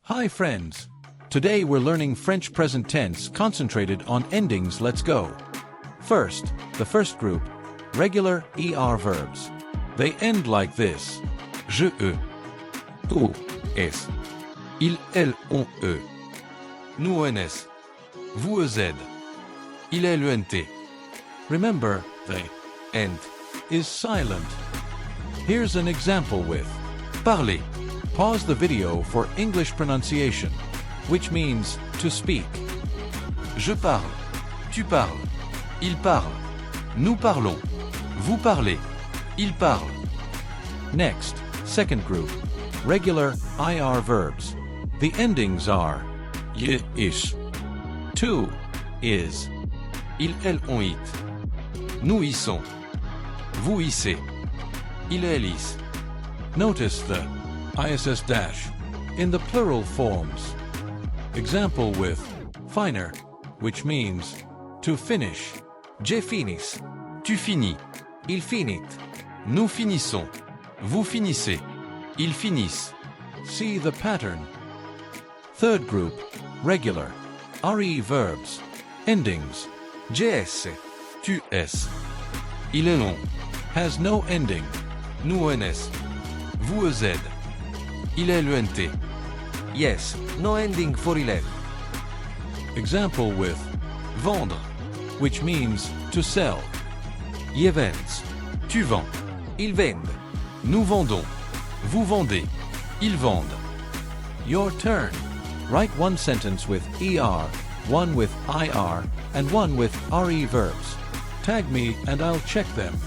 Hi friends! Today we're learning French present tense concentrated on endings. Let's go! First, the first group, regular ER verbs. They end like this. Je, tu, es. Il, elle, on, eux. Nous, ens. Vous, ez. Il, elle, ent. Remember, the end is silent. Here's an example with parler. Pause the video for English pronunciation, which means to speak. Je parle. Tu parles. Il parle. Nous parlons. Vous parlez. Il parle. Next, second group, regular IR verbs. The endings are y, is. Tu, is. Il, elle, on, it. Nous y sont. Vous y c'est. Il, elle, is. Notice the ISS dash in the plural forms. Example with finer, which means to finish. Je finis. Tu finis. Il finit. Nous finissons. Vous finissez. Ils finissent. See the pattern. Third group, regular RE verbs. Endings. JS. Tu es. Il est long. Has no ending. Nous ens. Vous êtes. Il est ent. Yes, no ending for il est. Example with vendre, which means to sell. Je vends. Tu vends. Ils vendent. Nous vendons. Vous vendez. Ils vendent. Your turn. Write one sentence with ER, one with IR, and one with RE verbs. Tag me and I'll check them.